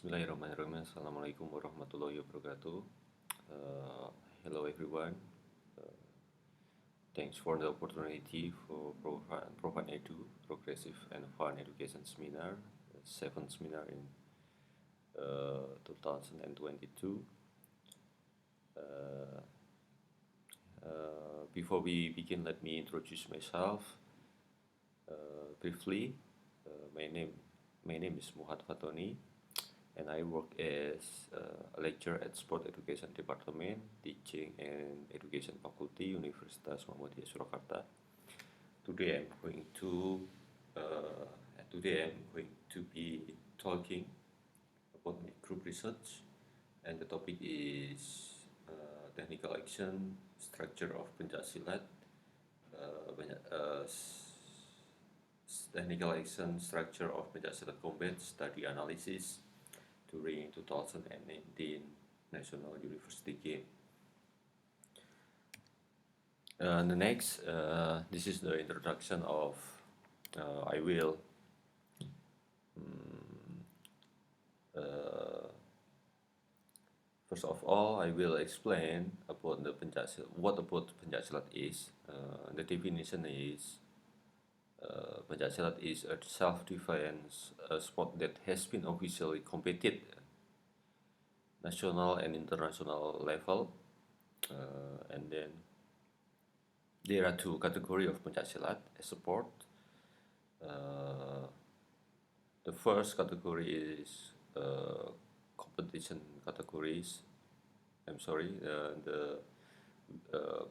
Bismillahirrahmanirrahim. Assalamualaikum warahmatullahi wabarakatuh. Uh, Hello everyone. Uh, Thanks for the opportunity for Profunedu Progressive and Fun Education Seminar, seventh seminar in 2022. Uh, Before we begin, let me introduce myself briefly. My name is Muhammad Fatoni, and I work as a lecturer at Sport Education Department, Teaching and Education Faculty, Universitas Muhammadiyah Surakarta. Today I'm going to uh, be talking about my group research, and the topic is technical action structure of Pencak Silat, technical action structure of Pencak Silat combat study analysis during 2019 National University Game. This is the introduction of. I will First of all, I will explain about the what about Pencak Silat is. The definition is Pencak Silat is a self-defined sport that has been officially competed national and international level, and then there are two categories of Pencak Silat as sport. The first category is competition categories. The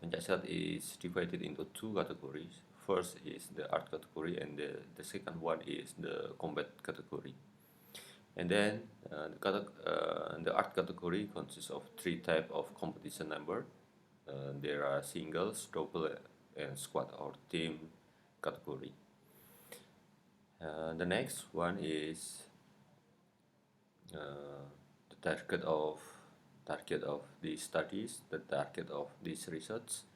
Pencak Silat is divided into two categories. First is the art category, and the second one is the combat category. And then the art category consists of three types of competition number. There are singles, double, and squad or team category. The next one is the target of these studies, the target of this research.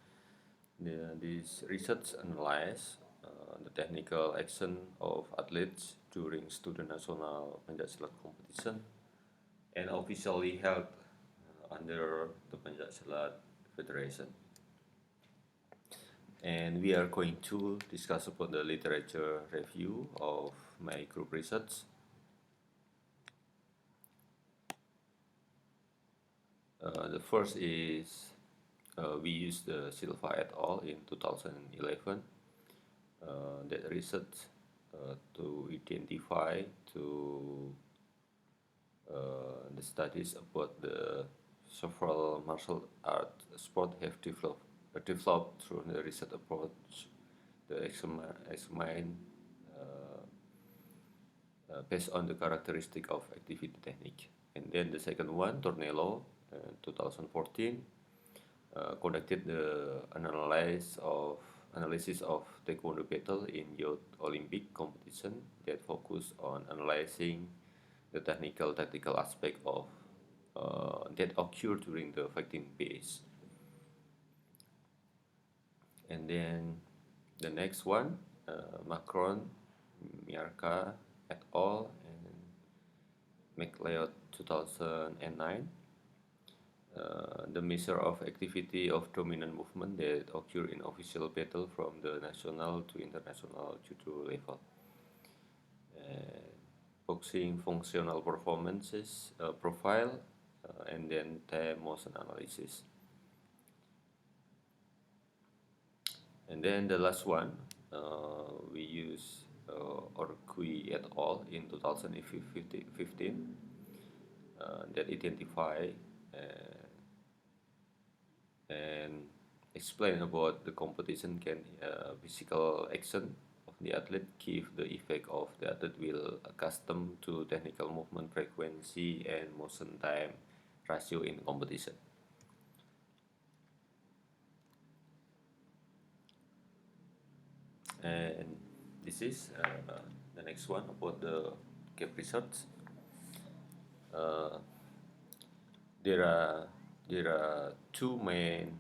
This research analyze the technical action of athletes during student national Pencak Silat competition and officially held under the Pencak Silat Federation. And we are going to discuss about the literature review of my group research. The first is we used the Silva et al. In 2011 that research to identify the studies about the several martial art sport have developed through the research approach, the examine based on the characteristic of activity technique. And then the second one, Tornello, 2014, conducted the analysis of taekwondo battle in youth Olympic competition that focused on analyzing the tactical aspect of that occur during the fighting phase. And then the next one, Macron, Miarka et al. And McLeod 2009. The measure of activity of dominant movement that occur in official battle from the national to international judo level. Boxing functional performances profile, and then time motion analysis. And then the last one, we use Orgui et al. In 2015 that identify and explain about the competition can physical action of the athlete give the effect of the athlete will accustomed to technical movement frequency and motion time ratio in competition. And this is the next one about the gap research. There are two main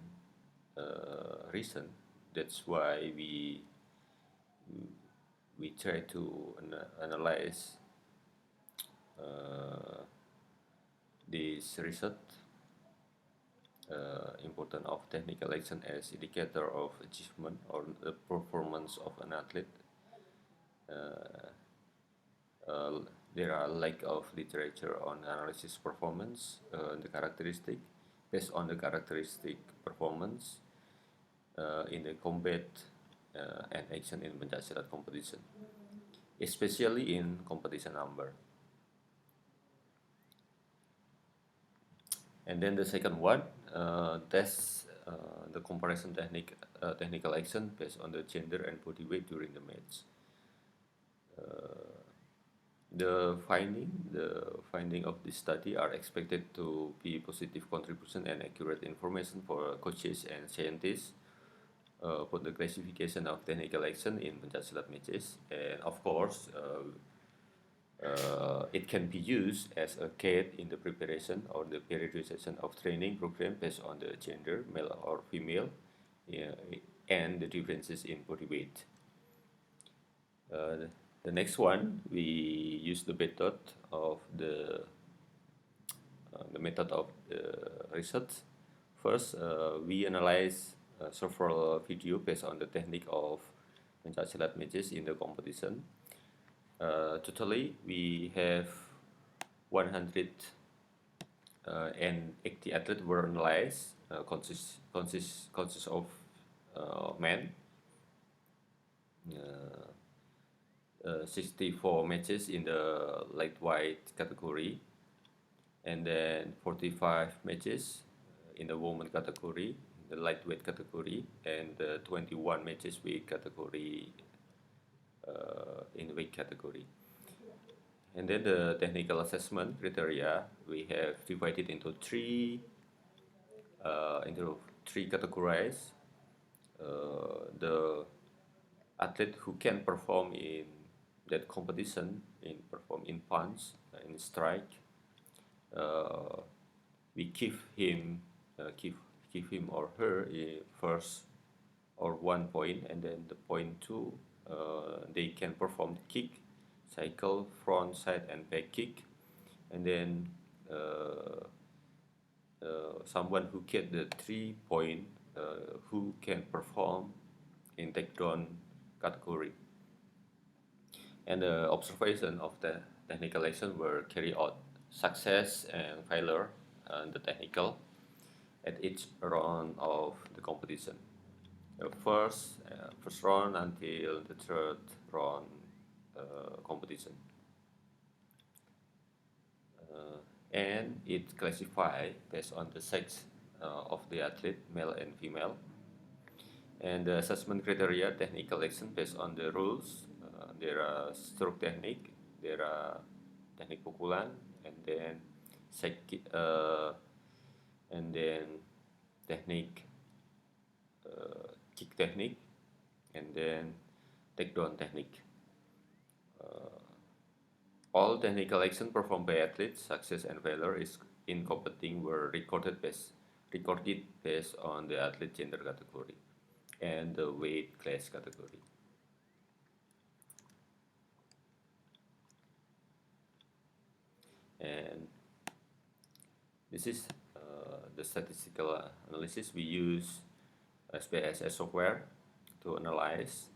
reasons. That's why we try to analyze is research. Importance of technical action as indicator of achievement or the performance of an athlete. Uh, uh, there are lack of literature on analysis performance, the characteristic based on the characteristic performance in the combat and action in Pencak competition, especially in competition number. And then the second one, test the comparison technical action based on the gender and body weight during the match. The finding of this study are expected to be positive contribution and accurate information for coaches and scientists for the classification of technical action in Pencak matches. And of course, it can be used as a guide in the preparation or the periodization of training program based on the gender, male or female, yeah, and the differences in body weight. The next one, we use the method of the method of the research. First, we analyze several video based on the technique of Pencak matches in the competition. Totally, we have 180 athletes were analyzed, consists of men, 64 matches in the lightweight category, and then 45 matches in the women category, the lightweight category, and 21 matches weight category in the weight category. And then the technical assessment criteria we have divided into three categories. The athlete who can perform in that competition, perform in punch, in strike, we give him or her a first or 1 point, and then the point 2, they can perform kick, cycle, front, side, and back kick, and then someone who get the 3 point, who can perform in takedown category. And the observation of the technical action were carried out success and failure and the technical at each round of the competition. The first round until the third round competition. And it classified based on the sex of the athlete, male and female. And the assessment criteria, technical action based on the rules. There are stroke technique, there are teknik pukulan, and then technique kick technique, and then takedown technique. All technical action performed by athletes, success and failure is in competing were recorded based on the athlete gender category and the weight class category. And this is the statistical analysis. We use SPSS software to analyze,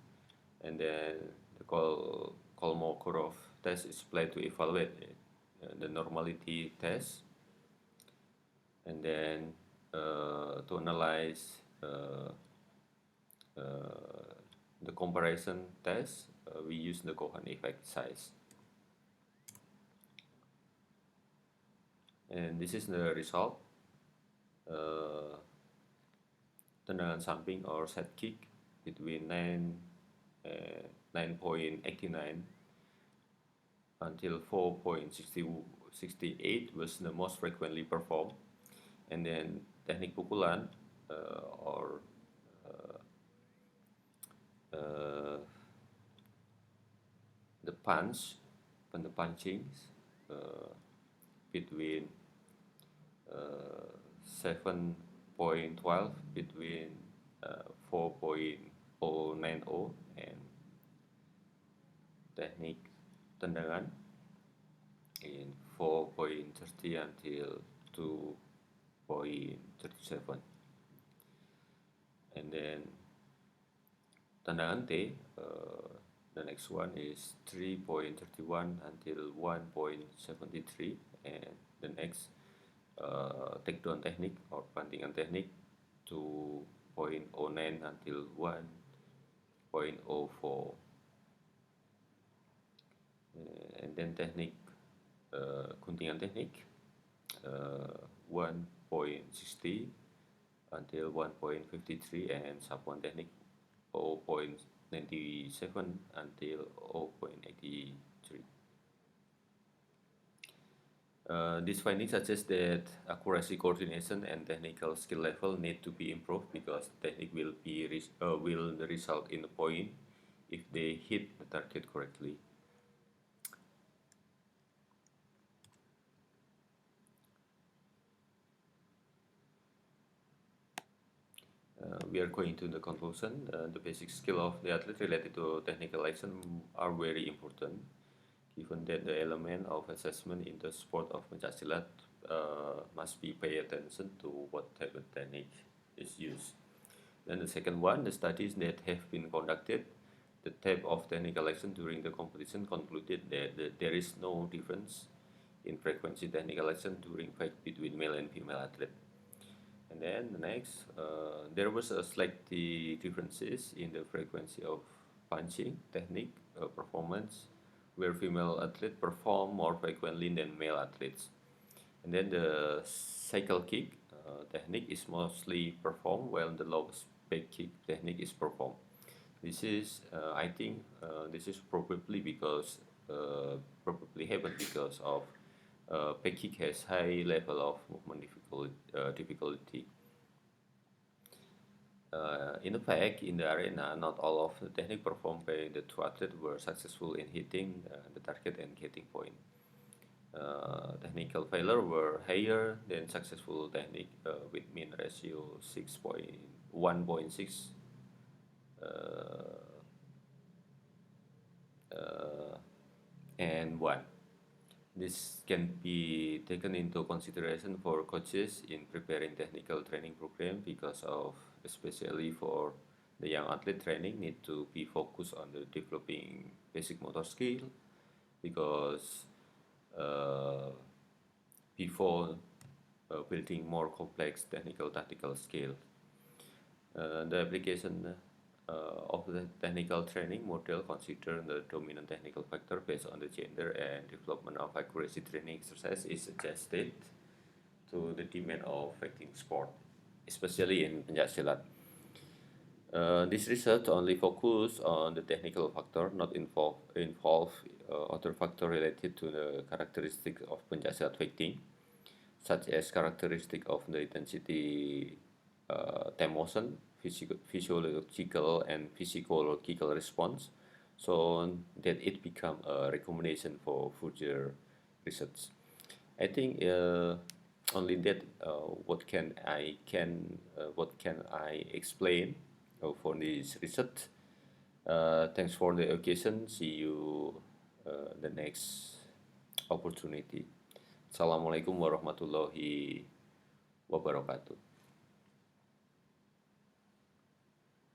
and then the Kolmogorov test is applied to evaluate the normality test, and then to analyze the comparison test, we use the Cohen effect size. And this is the result. Tendangan samping or side kick between 9.89 until 4.68 was the most frequently performed. And then teknik pukulan or the punch, the punchings between 7.12 between 4.090, and teknik tendangan in 4.30 until 2.37. And then tandangan T, the next one is 3.31 until 1.73, and the next takedown technique or bantingan technique 2.09 until 1.04. And then technique guntingan technique 1.60 until 1.53, and sub-one technique 0.97 until 0.83. These findings suggest that accuracy, coordination, and technical skill level need to be improved because technique will result in a point if they hit the target correctly. We are going to the conclusion. The basic skill of the athlete related to technical action are very important, given that the element of assessment in the sport of Pencak Silat must be pay attention to what type of technique is used. Then the second one, the studies that have been conducted, the type of technical action during the competition concluded that there is no difference in frequency technical action during fight between male and female athlete. And then the next, there was a slightly differences in the frequency of punching technique performance, where female athletes perform more frequently than male athletes. And then the cycle kick technique is mostly performed while the low back kick technique is performed. This is, I think, this is probably happened because of back kick has high level of movement difficulty. In fact, in the arena, not all of the technique performed by the two athletes were successful in hitting the target and getting point. Technical failure were higher than successful technique with mean ratio 1.6 and 1. This can be taken into consideration for coaches in preparing technical training program because of, especially for the young athlete, training need to be focused on the developing basic motor skill because before building more complex technical tactical skill. The application of the technical training model consider the dominant technical factor based on the gender, and development of accuracy training exercise is adjusted to the demand of fighting sport, especially in Pencak Silat. This research only focus on the technical factor, not involve other factor related to the characteristics of Pencak Silat fighting, such as characteristic of the intensity, time motion, physiological and physiological response, so that it become a recommendation for future research. I think only that what can I explain for this research. Thanks for the occasion. See you the next opportunity. Assalamualaikum warahmatullahi wabarakatuh.